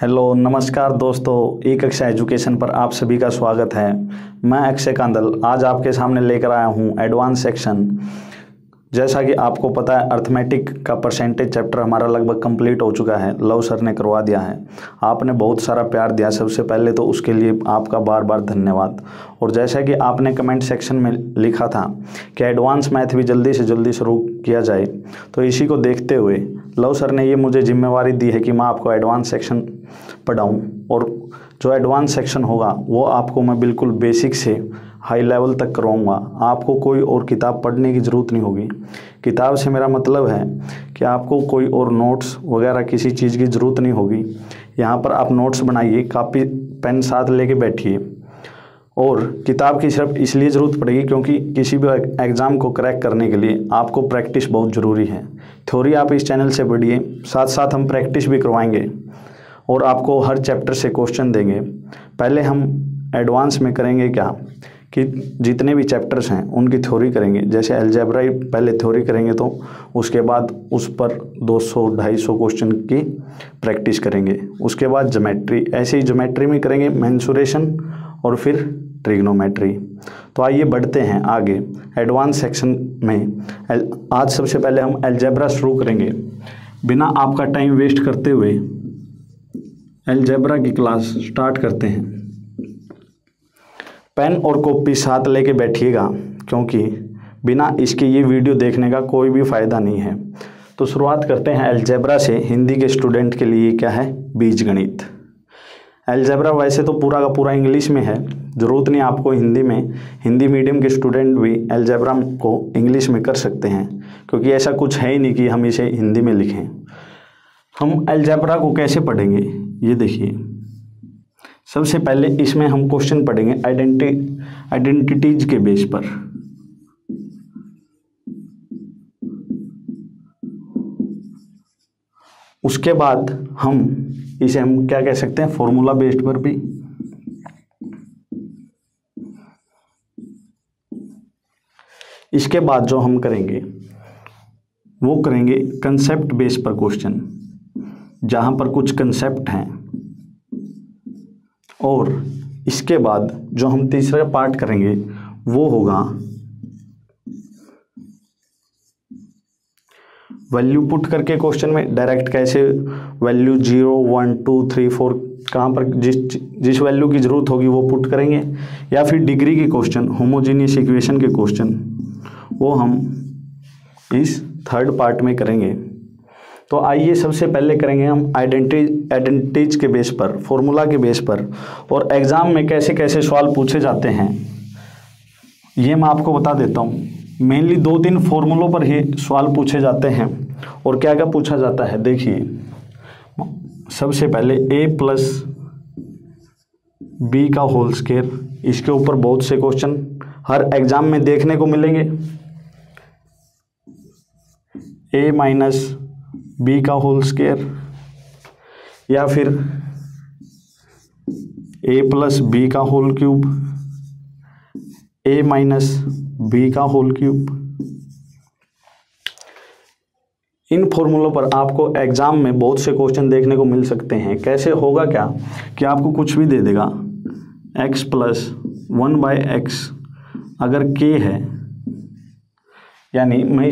Hello नमस्कार दोस्तों, ई कक्षा एजुकेशन पर आप सभी का स्वागत है। मैं अक्षय कांदल आज आपके सामने लेकर आया हूँ एडवांस सेक्शन। जैसा कि आपको पता है, अर्थमेटिक का परसेंटेज चैप्टर हमारा लगभग कंप्लीट हो चुका है। लव सर ने करवा दिया है। आपने बहुत सारा प्यार दिया, सबसे पहले तो उसके लिए आपका बार बार धन्यवाद। और जैसा कि आपने कमेंट सेक्शन में लिखा था कि एडवांस मैथ भी जल्दी से जल्दी शुरू किया जाए, तो इसी को देखते हुए लव सर ने ये मुझे जिम्मेवारी दी है कि मैं आपको एडवांस सेक्शन पढ़ाऊँ। और जो एडवांस सेक्शन होगा वो आपको मैं बिल्कुल बेसिक से हाई लेवल तक करवाऊँगा। आपको कोई और किताब पढ़ने की ज़रूरत नहीं होगी। किताब से मेरा मतलब है कि आपको कोई और नोट्स वगैरह किसी चीज़ की ज़रूरत नहीं होगी। यहाँ पर आप नोट्स बनाइए, कापी पेन साथ लेके बैठिए। और किताब की सिर्फ इसलिए ज़रूरत पड़ेगी क्योंकि किसी भी एग्ज़ाम को क्रैक करने के लिए आपको प्रैक्टिस बहुत ज़रूरी है। थ्योरी आप इस चैनल से पढ़िए, साथ साथ हम प्रैक्टिस भी करवाएंगे और आपको हर चैप्टर से क्वेश्चन देंगे। पहले हम एडवांस में करेंगे क्या कि जितने भी चैप्टर्स हैं उनकी थ्योरी करेंगे। जैसे अलजेब्रा पहले थ्योरी करेंगे, तो उसके बाद उस पर 200-250 क्वेश्चन की प्रैक्टिस करेंगे। उसके बाद ज्योमेट्री, ऐसे ही ज्योमेट्री में करेंगे मेंसुरेशन और फिर ट्रिग्नोमेट्री। तो आइए बढ़ते हैं आगे एडवांस सेक्शन में। आज सबसे पहले हम अलजेब्रा शुरू करेंगे। बिना आपका टाइम वेस्ट करते हुए अलजेब्रा की क्लास स्टार्ट करते हैं। पेन और कॉपी साथ लेके बैठिएगा क्योंकि बिना इसके ये वीडियो देखने का कोई भी फ़ायदा नहीं है। तो शुरुआत करते हैं अलजेब्रा से। हिंदी के स्टूडेंट के लिए क्या है? बीजगणित। अलजेब्रा वैसे तो पूरा का पूरा इंग्लिश में है, ज़रूरत नहीं आपको हिंदी में। हिंदी मीडियम के स्टूडेंट भी अलजेब्रा को इंग्लिश में कर सकते हैं क्योंकि ऐसा कुछ है ही नहीं कि हम इसे हिंदी में लिखें। हम अलजेब्रा को कैसे पढ़ेंगे ये देखिए। सबसे पहले इसमें हम क्वेश्चन पढ़ेंगे आइडेंटिटीज के बेस पर। उसके बाद हम क्या कह सकते हैं, फॉर्मूला बेस्ड पर भी। इसके बाद जो हम करेंगे वो करेंगे कंसेप्ट बेस पर क्वेश्चन, जहां पर कुछ कंसेप्ट हैं। और इसके बाद जो हम तीसरा पार्ट करेंगे वो होगा वैल्यू पुट करके क्वेश्चन में डायरेक्ट कैसे वैल्यू 0, 1, 2, 3, 4 कहाँ पर जिस वैल्यू की ज़रूरत होगी वो पुट करेंगे। या फिर डिग्री के क्वेश्चन, होमोजीनियस इक्वेशन के क्वेश्चन, वो हम इस थर्ड पार्ट में करेंगे। तो आइए सबसे पहले करेंगे हम आइडेंटिटीज के बेस पर, फॉर्मूला के बेस पर। और एग्ज़ाम में कैसे कैसे सवाल पूछे जाते हैं ये मैं आपको बता देता हूँ। मेनली 2-3 फॉर्मूलों पर ही सवाल पूछे जाते हैं। और क्या क्या पूछा जाता है देखिए। सबसे पहले a + b का होल स्क्वायर, इसके ऊपर बहुत से क्वेश्चन हर एग्जाम में देखने को मिलेंगे। a - b का होल स्क्वायर, या फिर a + b का होल क्यूब, a - b का होल क्यूब। इन फॉर्मूलों पर आपको एग्जाम में बहुत से क्वेश्चन देखने को मिल सकते हैं। कैसे होगा क्या कि आपको कुछ भी दे देगा, x + 1/x अगर k है, यानी मैं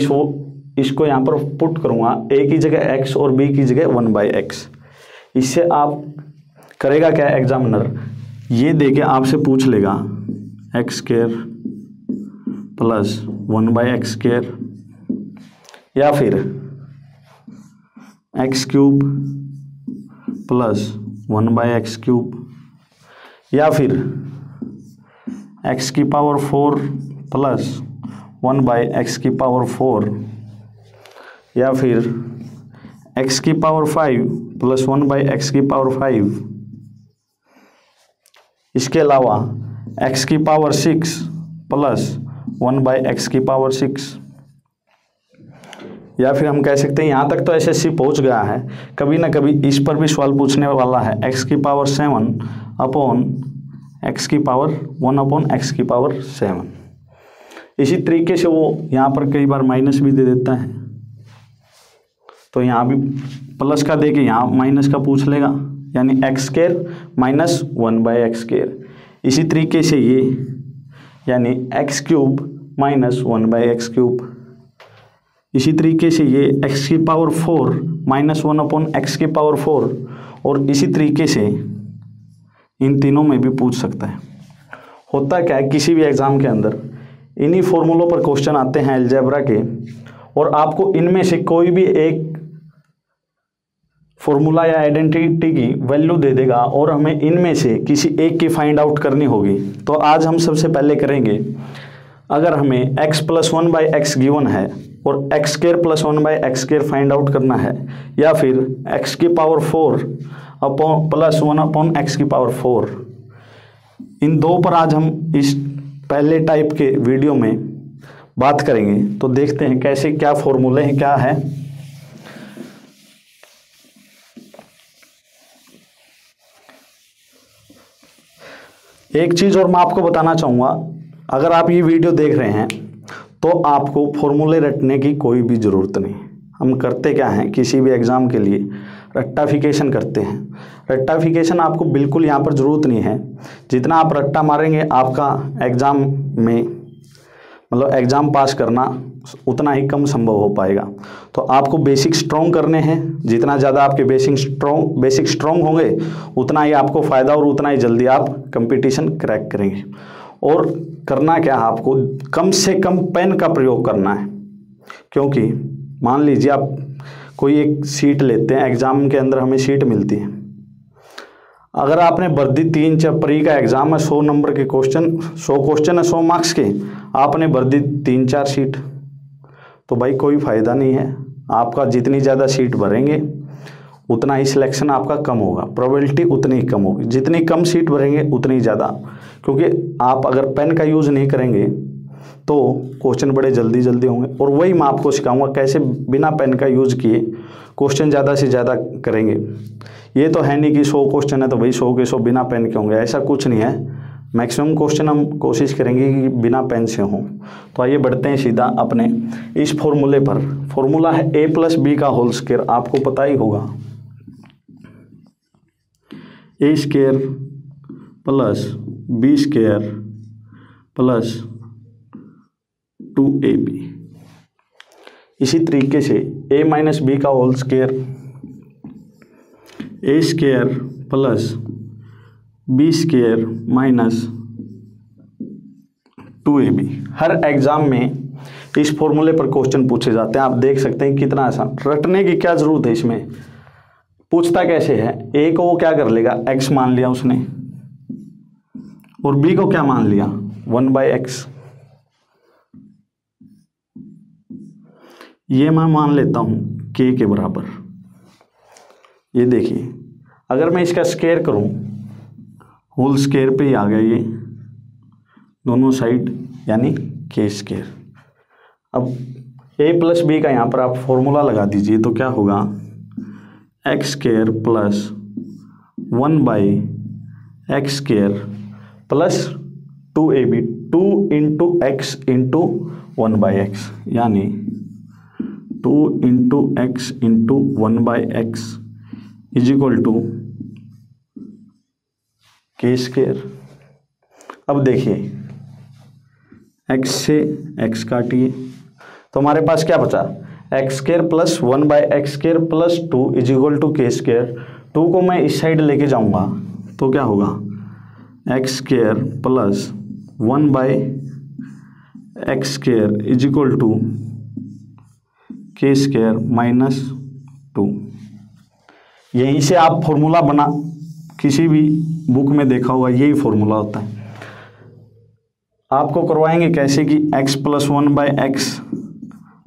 इसको यहाँ पर पुट करूँगा, a की जगह x और b की जगह 1/x। इससे आप करेगा क्या एग्जामिनर, ये देके आपसे पूछ लेगा x² + 1/x², या फिर x³ + 1/x³, या फिर x⁴ + 1/x⁴, या फिर x⁵ + 1/x⁵। इसके अलावा x�6 + 1/x�6, या फिर हम कह सकते हैं, यहाँ तक तो एसएससी पहुँच गया है, कभी ना कभी इस पर भी सवाल पूछने वाला है, x�7 / x⁴ इसी तरीके से वो यहाँ पर कई बार माइनस भी दे देता है। तो यहाँ भी प्लस का दे के यहाँ माइनस का पूछ लेगा। यानी एक्स स्क्वायर माइनस 1/x²। इसी तरीके से ये यानी x³ माइनस 1/x³। इसी तरीके से ये x⁴ माइनस 1/x⁴। और इसी तरीके से इन तीनों में भी पूछ सकता है। होता क्या है, किसी भी एग्ज़ाम के अंदर इन्हीं फॉर्मूलों पर क्वेश्चन आते हैं अलजेब्रा के, और आपको इनमें से कोई भी एक फॉर्मूला या आइडेंटिटी की वैल्यू दे देगा और हमें इनमें से किसी एक की फाइंड आउट करनी होगी। तो आज हम सबसे पहले करेंगे, अगर हमें x + 1/x गिवन है और x² + 1/x² फाइंड आउट करना है, या फिर x⁴ + 1/x⁴, इन दो पर आज हम इस पहले टाइप के वीडियो में बात करेंगे। तो देखते हैं कैसे, क्या फॉर्मूले हैं, क्या है। एक चीज़ और मैं आपको बताना चाहूँगा, अगर आप ये वीडियो देख रहे हैं तो आपको फॉर्मूले रटने की कोई भी ज़रूरत नहीं। हम करते क्या हैं, किसी भी एग्ज़ाम के लिए रट्टाफिकेशन करते हैं। रट्टाफिकेशन आपको बिल्कुल यहाँ पर ज़रूरत नहीं है। जितना आप रट्टा मारेंगे आपका एग्ज़ाम में मतलब एग्ज़ाम पास करना उतना ही कम संभव हो पाएगा। तो आपको बेसिक स्ट्रॉन्ग करने हैं। जितना ज़्यादा आपके बेसिक स्ट्रॉन्ग होंगे उतना ही आपको फ़ायदा और उतना ही जल्दी आप कंपटीशन क्रैक करेंगे। और करना क्या है, आपको कम से कम पेन का प्रयोग करना है। क्योंकि मान लीजिए आप कोई एक सीट लेते हैं, एग्ज़ाम के अंदर हमें सीट मिलती है। अगर आपने वर्दी 3 प्री का एग्ज़ाम है, 100 नंबर के क्वेश्चन, 100 क्वेश्चन है 100 मार्क्स के, आपने वर्दी 3-4 सीट, तो भाई कोई फ़ायदा नहीं है। आपका जितनी ज़्यादा सीट भरेंगे उतना ही सिलेक्शन आपका कम होगा, प्रोबेबिलिटी उतनी ही कम होगी। जितनी कम सीट भरेंगे उतनी ज़्यादा, क्योंकि आप अगर पेन का यूज़ नहीं करेंगे तो क्वेश्चन बड़े जल्दी होंगे। और वही मैं आपको सिखाऊंगा कैसे बिना पेन का यूज़ किए क्वेश्चन ज़्यादा से ज़्यादा करेंगे। ये तो है नहीं कि 100 क्वेश्चन है तो भाई 100 के 100 बिना पेन के होंगे, ऐसा कुछ नहीं है। मैक्सिमम क्वेश्चन हम कोशिश करेंगे कि बिना पेन से हों। तो आइए बढ़ते हैं सीधा अपने इस फॉर्मूले पर। फॉर्मूला है a + b का होल स्क्वायर, आपको पता ही होगा। a² + b² + 2ab। इसी तरीके से a - b का whole square, a² + b² - 2ab। हर एग्ज़ाम में इस फॉर्मूले पर क्वेश्चन पूछे जाते हैं। आप देख सकते हैं कितना आसान, रटने की क्या ज़रूरत है इसमें। पूछता कैसे है, a को वो क्या कर लेगा, x मान लिया उसने, और b को क्या मान लिया, 1/x। ये मैं मान लेता हूँ k के बराबर। ये देखिए, अगर मैं इसका स्क्वायर करूँ, होल स्क्वायर पे ही आ गया ये दोनों साइड, यानी k²। अब a + b का यहाँ पर आप फॉर्मूला लगा दीजिए, तो क्या होगा, x² + 1/x² + 2ab, 2 × x × 1/x, यानी 2 × x × 1/x = k²। अब देखिए, x से x काटिए तो हमारे पास क्या बचा, x² + 1/x² + 2 = k²। 2 को मैं इस साइड लेके जाऊंगा तो क्या होगा, x² + 1/x² = k² - 2। यहीं से आप फॉर्मूला बना, किसी भी बुक में देखा होगा, यही फॉर्मूला होता है। आपको करवाएंगे कैसे कि x + 1/x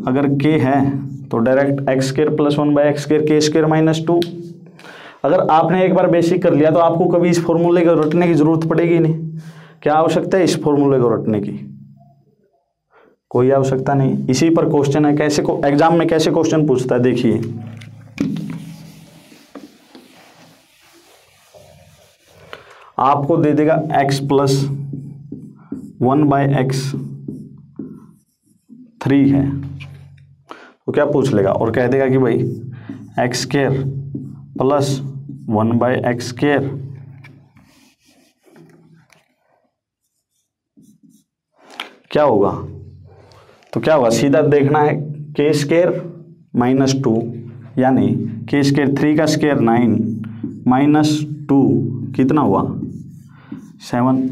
अगर k है तो डायरेक्ट x² + 1/x² k² - 2। अगर आपने एक बार बेसिक कर लिया तो आपको कभी इस फॉर्मूले को रटने की ज़रूरत पड़ेगी नहीं। क्या आवश्यकता है इस फॉर्मूले को रटने की, कोई आवश्यकता नहीं। इसी पर क्वेश्चन है, कैसे एग्जाम में कैसे क्वेश्चन पूछता है, देखिए। आपको दे देगा x + 1/x3 है, तो क्या पूछ लेगा, और कह देगा कि भाई x² + 1/x²। क्या होगा? तो क्या होगा, सीधा देखना है k² -2 यानी k², 3 का स्क्वायर 9 -2 कितना हुआ 7।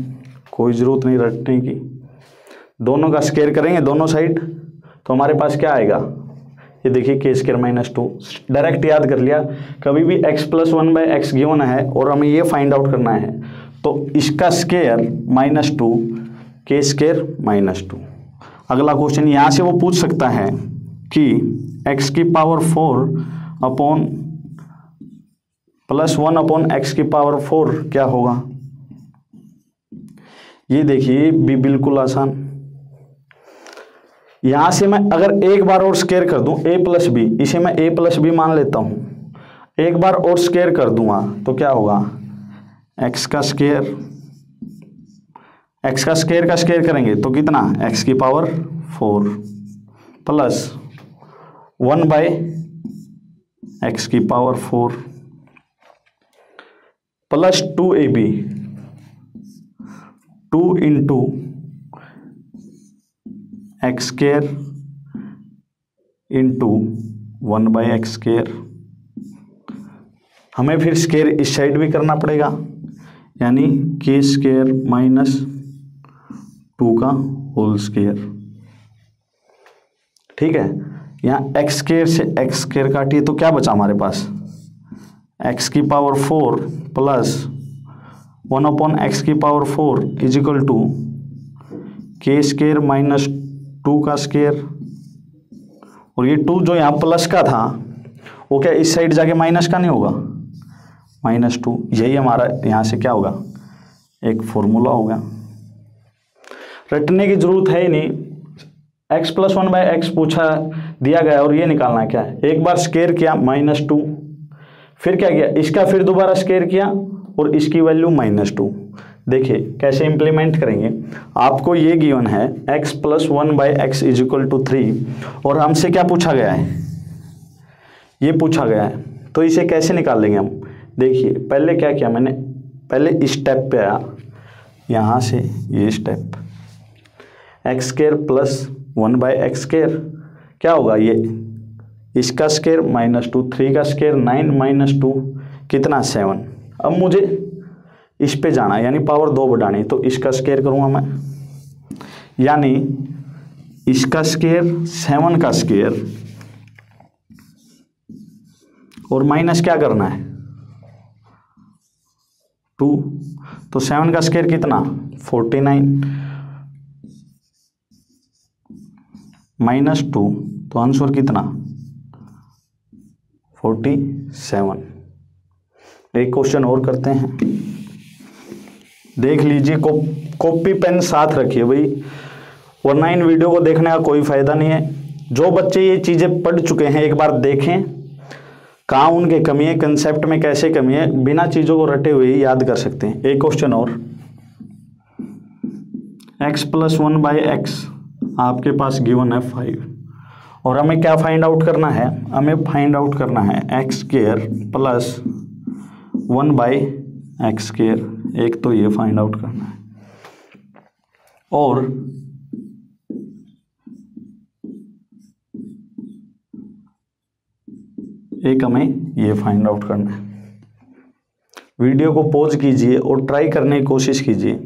कोई ज़रूरत नहीं रटने की, दोनों का स्क्वायर करेंगे दोनों साइड तो हमारे पास क्या आएगा, ये देखिए k² -2 डायरेक्ट याद कर लिया। कभी भी x + 1/x गिवन है और हमें ये फाइंड आउट करना है तो इसका स्क्वायर -2 k² -2। अगला क्वेश्चन यहाँ से वो पूछ सकता है कि x⁴ अपॉन +1 x⁴ क्या होगा। ये देखिए भी बिल्कुल आसान। यहां से मैं अगर एक बार और स्क्वायर कर दूं a + b, इसे मैं a + b मान लेता हूं, एक बार और स्क्वायर कर दूंगा तो क्या होगा x का स्क्वायर का स्क्वायर करेंगे तो कितना x⁴ plus 1/x⁴ plus 2ab 2 × x² × 1/x²। हमें फिर स्क्वायर इस साइड भी करना पड़ेगा यानी k² -2 का होल स्क्वायर। ठीक है, यहाँ x² से x² काटिए तो क्या बचा हमारे पास x⁴ प्लस 1/x⁴ = k² -2 का स्क्वायर। और ये 2 जो यहाँ प्लस का था वो क्या इस साइड जाके माइनस का नहीं होगा -2। यही हमारा यहाँ से क्या होगा एक फॉर्मूला होगा, रटने की जरूरत है ही नहीं। x + 1/x पूछा दिया गया और ये निकालना है क्या है, एक बार स्क्वायर किया -2, फिर क्या किया इसका फिर दोबारा स्क्वायर किया और इसकी वैल्यू -2। देखिए कैसे इंप्लीमेंट करेंगे। आपको ये गिवन है x + 1/x = 3 और हमसे क्या पूछा गया है, ये पूछा गया है तो इसे कैसे निकाल लेंगे हम। देखिए पहले क्या किया मैंने, पहले इस स्टेप पे आया, यहाँ से ये स्टेप x² + 1/x² क्या होगा ये इसका स्क्वायर -2, 3 का स्क्वायर 9 - 2 कितना 7। अब मुझे इस पे जाना यानी पावर 2 बढ़ानी तो इसका स्क्वायर करूँगा मैं, यानी इसका स्क्वायर 7 का स्क्वायर और माइनस क्या करना है 2, तो 7 का स्क्वायर कितना 49 -2 तो आंसर कितना 47। एक क्वेश्चन और करते हैं, देख लीजिए, कॉपी पेन साथ रखिए भाई, वरना इन वीडियो को देखने का कोई फायदा नहीं है। जो बच्चे ये चीजें पढ़ चुके हैं एक बार देखें कहाँ उनके कमी है, कंसेप्ट में कैसे कमी है, बिना चीजों को रटे हुए ही याद कर सकते हैं। एक क्वेश्चन और, x + 1/x आपके पास गिवन है 5 और हमें क्या फाइंड आउट करना है, हमें फाइंड आउट करना है x² + 1/x²। एक तो ये फाइंड आउट करना है और एक हमें ये फाइंड आउट करना है। वीडियो को पॉज कीजिए और ट्राई करने की कोशिश कीजिए।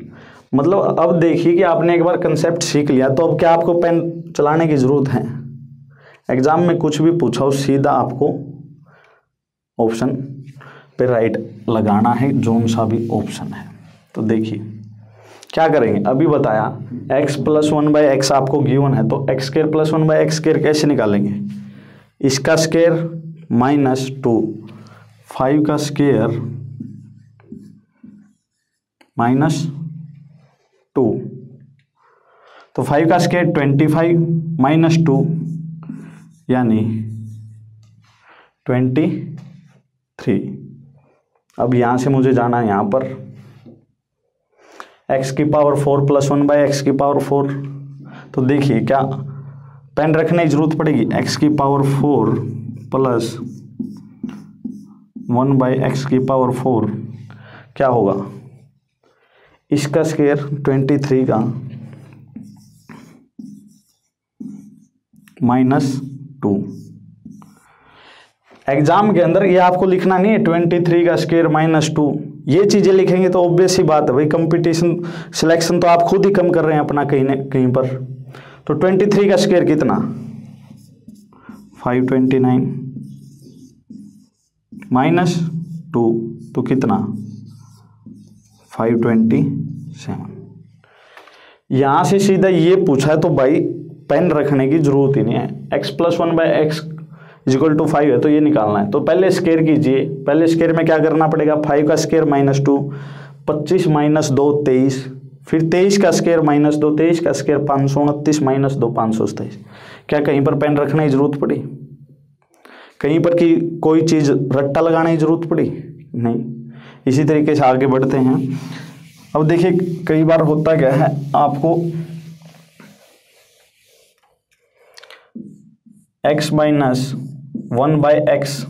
मतलब अब देखिए कि आपने एक बार कंसेप्ट सीख लिया तो अब क्या आपको पेन चलाने की ज़रूरत है। एग्जाम में कुछ भी पूछा हो सीधा आपको ऑप्शन पे राइट लगाना है, जोन सा भी ऑप्शन है। तो देखिए क्या करेंगे, अभी बताया x + 1/x आपको गिवन है तो x² + 1/x² कैसे निकालेंगे, इसका स्क्वायर -2, 5 का स्क्वायर -2 तो 5 का स्क्वायर 25 -2 यानी 23। अब यहाँ से मुझे जाना है यहाँ पर x⁴ + 1/x⁴। तो देखिए क्या पेन रखने की जरूरत पड़ेगी, x⁴ + 1/x⁴ क्या होगा, इसका स्क्वायर 23 का -2। एग्जाम के अंदर ये आपको लिखना नहीं है 23 का स्क्वायर -2, ये चीजें लिखेंगे तो ऑब्वियस ही बात है भाई, कंपटीशन सिलेक्शन तो आप खुद ही कम कर रहे हैं अपना कहीं न कहीं पर। तो 23 का स्क्वायर कितना, 529 -2 तो कितना 527। यहां से सीधा ये पूछा है तो भाई पेन रखने की जरूरत ही नहीं है। x + 1/x = 5 है तो ये निकालना है, तो पहले स्क्वायर कीजिए। पहले स्क्वायर में क्या करना पड़ेगा, 5 का स्क्वायर -2, 25 - 2 23, फिर 23 का स्क्वायर -2, 23 का स्क्वायर 529 - 2 527। क्या कहीं पर पेन रखने की जरूरत पड़ी, कहीं पर की कोई चीज रट्टा लगाने की जरूरत पड़ी नहीं। इसी तरीके से आगे बढ़ते हैं। अब देखिए कई बार होता क्या है, आपको x - 1/x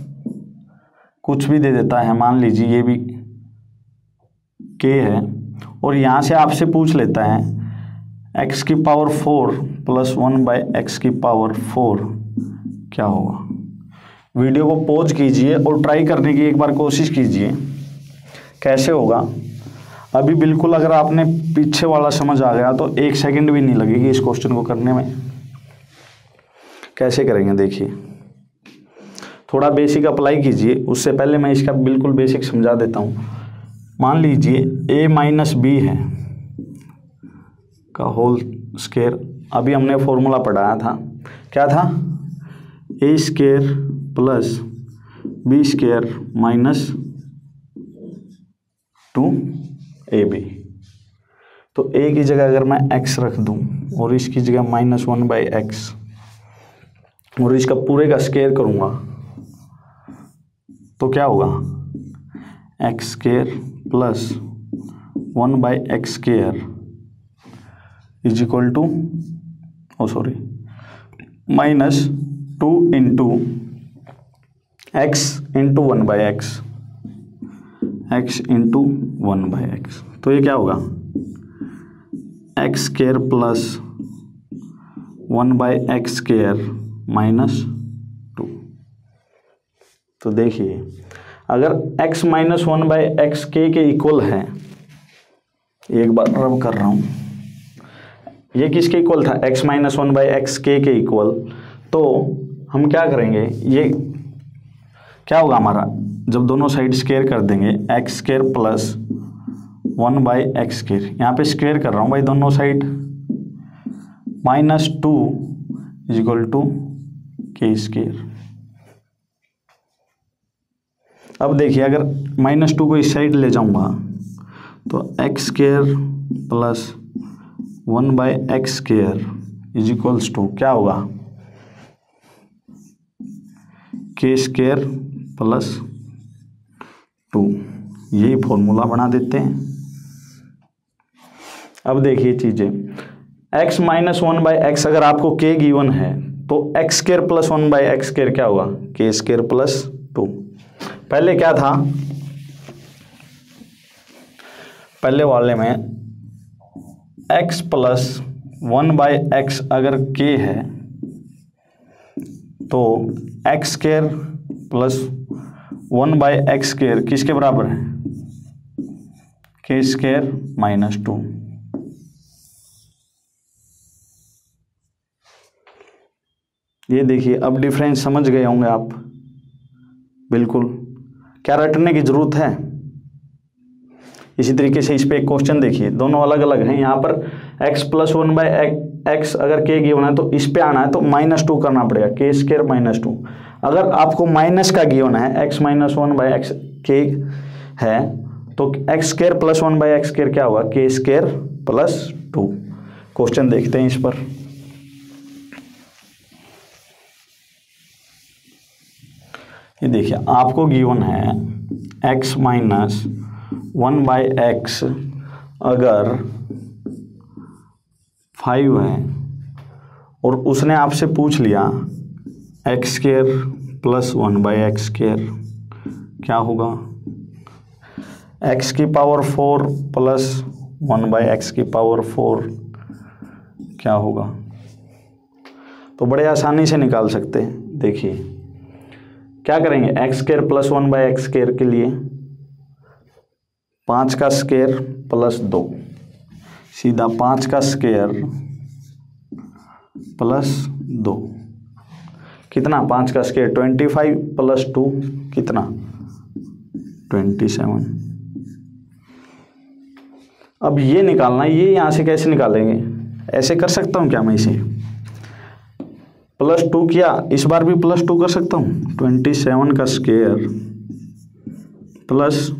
कुछ भी दे देता है, मान लीजिए ये भी k है, और यहां से आपसे पूछ लेता है x⁴ + 1/x⁴ क्या होगा। वीडियो को पॉज कीजिए और ट्राई करने की एक बार कोशिश कीजिए कैसे होगा। अभी बिल्कुल अगर आपने पीछे वाला समझ आ गया तो 1 सेकंड भी नहीं लगेगी इस क्वेश्चन को करने में। कैसे करेंगे देखिए, थोड़ा बेसिक अप्लाई कीजिए। उससे पहले मैं इसका बिल्कुल बेसिक समझा देता हूँ। मान लीजिए a - b है का होल स्क्वायर, अभी हमने फॉर्मूला पढ़ाया था, क्या था, a² + b² - 2ab। तो a की जगह अगर मैं x रख दूं और इसकी जगह -1/x और इसका पूरे का स्क्वायर करूंगा तो क्या होगा, x² + 1/x² -2 × x × 1/x, x × 1/x। तो ये क्या होगा, x² + 1/x² -2। तो देखिए अगर x - 1/x के इक्वल है, एक बार रब कर रहा हूं, ये किसके इक्वल था, x - 1/x के इक्वल, तो हम क्या करेंगे, ये क्या होगा हमारा, जब दोनों साइड स्क्वायर कर देंगे x² + 1/x², यहाँ पे स्क्वायर कर रहा हूँ भाई दोनों साइड, -2 = k²। अब देखिए अगर -2 को इस साइड ले जाऊंगा तो x² + 1/x² = क्या होगा, k² + 2। यही फॉर्मूला बना देते हैं। अब देखिए चीजें, x - 1/x अगर आपको k गिवन है तो x² + 1/x² क्या होगा, k² + 2। पहले क्या था, पहले वाले में x + 1/x अगर k है तो x² + 1/x² किसके बराबर है, k² - 2। ये देखिए अब डिफरेंस समझ गए होंगे आप, बिल्कुल क्या रटने की जरूरत है। इसी तरीके से इस पे एक क्वेश्चन देखिए, दोनों अलग अलग हैं। यहाँ पर x + 1/x अगर k गिवन है तो इस पे आना है तो -2 करना पड़ेगा, k² - 2। अगर आपको माइनस का गिवन है x - 1/x k है तो x² + 1/x² क्या होगा, k² + 2। क्वेश्चन देखते हैं इस पर। ये देखिए आपको गिवन है x - 1/x अगर 5 है और उसने आपसे पूछ लिया x² + 1/x² क्या होगा, x की पावर 4 प्लस 1/x की पावर 4 क्या होगा। तो बड़े आसानी से निकाल सकते हैं। देखिए क्या करेंगे, x square plus 1/x square के लिए 5 का स्क्वायर प्लस 2, सीधा 5 का स्क्वायर प्लस 2 कितना, 5 का स्क्वायर 25 प्लस 2 कितना 27। अब ये निकालना, ये यहाँ से कैसे निकालेंगे, ऐसे कर सकता हूँ क्या मैं इसे, +2 किया, इस बार भी +2 कर सकता हूँ, 27 का स्क्वायर प्लस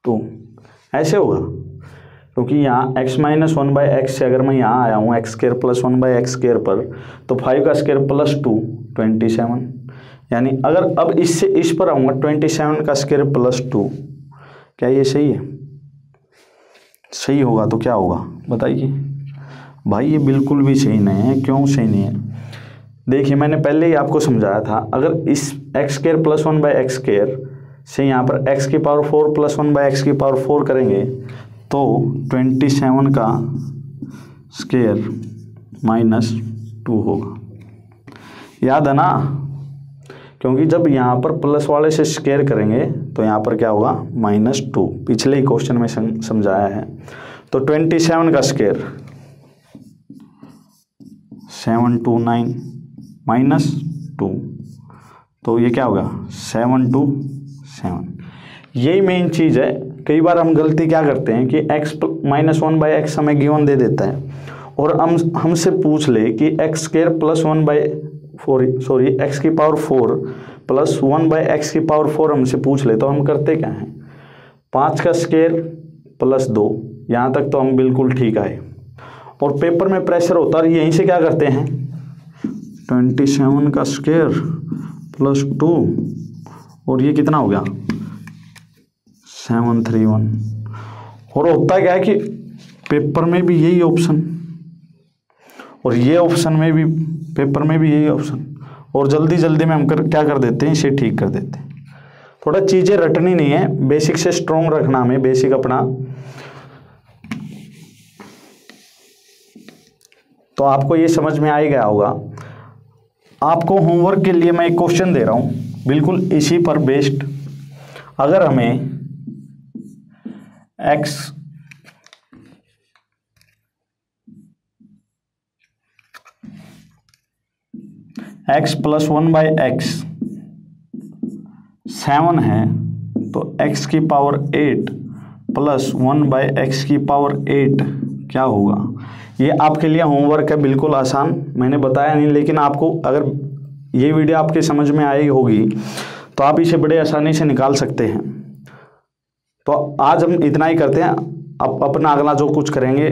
2 ऐसे होगा, क्योंकि यहाँ x - 1/x से अगर मैं यहाँ आया हूँ x square plus 1/x square पर, तो 5 का स्क्वायर प्लस 2 27, यानी अगर अब इससे इस पर आऊँगा 27 का स्क्वायर प्लस 2, क्या ये सही है, सही होगा तो क्या होगा बताइए भाई, ये बिल्कुल भी सही नहीं है। क्यों सही नहीं है, देखिए मैंने पहले ही आपको समझाया था, अगर इस x square plus 1/x square से यहाँ पर x की पावर 4 प्लस 1/x की पावर 4 करेंगे तो 27 का स्क्वायर -2 होगा, याद है ना, क्योंकि जब यहाँ पर प्लस वाले से स्क्वायर करेंगे तो यहाँ पर क्या होगा -2, पिछले ही क्वेश्चन में समझाया है। तो 27 का स्क्वायर 729 -2, तो ये क्या होगा 727। यही मेन चीज़ है, कई बार हम गलती क्या करते हैं कि x - 1/x हमें गिवन दे देता है और हमसे पूछ ले कि x स्क्वायर प्लस 1/4 x की पावर 4 प्लस 1/x की पावर 4 हमसे पूछ ले, तो हम करते क्या हैं, 5 का स्क्वायर प्लस 2, यहाँ तक तो हम बिल्कुल ठीक आए, और पेपर में प्रेशर होता है, यहीं से क्या करते हैं 27 का स्क्वायर प्लस 2 और ये कितना हो गया 731, और होता क्या है कि पेपर में भी यही ऑप्शन और ये ऑप्शन में भी, पेपर में भी यही ऑप्शन, और जल्दी जल्दी में हम क्या कर देते हैं, इसे ठीक कर देते हैं। थोड़ा चीज़ें रटनी नहीं है, बेसिक से स्ट्रॉन्ग रखना हमें, बेसिक अपना। तो आपको ये समझ में आ ही गया होगा। आपको होमवर्क के लिए मैं एक क्वेश्चन दे रहा हूँ बिल्कुल इसी पर बेस्ड। अगर हमें x प्लस 1/x 7 है, तो x की पावर 8 प्लस 1/x की पावर 8 क्या होगा। ये आपके लिए होमवर्क है, बिल्कुल आसान, मैंने बताया नहीं, लेकिन आपको अगर ये वीडियो आपके समझ में आई होगी तो आप इसे बड़े आसानी से निकाल सकते हैं। तो आज हम इतना ही करते हैं, अब अपना अगला जो कुछ करेंगे,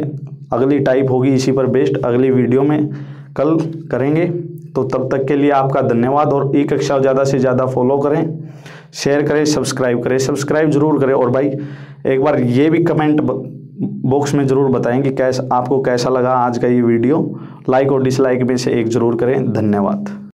अगली टाइप होगी इसी पर बेस्ड, अगली वीडियो में कल करेंगे। तो तब तक के लिए आपका धन्यवाद, और ई कक्षा ज़्यादा से ज़्यादा फॉलो करें, शेयर करें, सब्सक्राइब जरूर करें, और भाई एक बार ये भी कमेंट बॉक्स में ज़रूर बताएं कि आपको कैसा लगा आज का ये वीडियो। लाइक और डिसलाइक में से एक ज़रूर करें। धन्यवाद।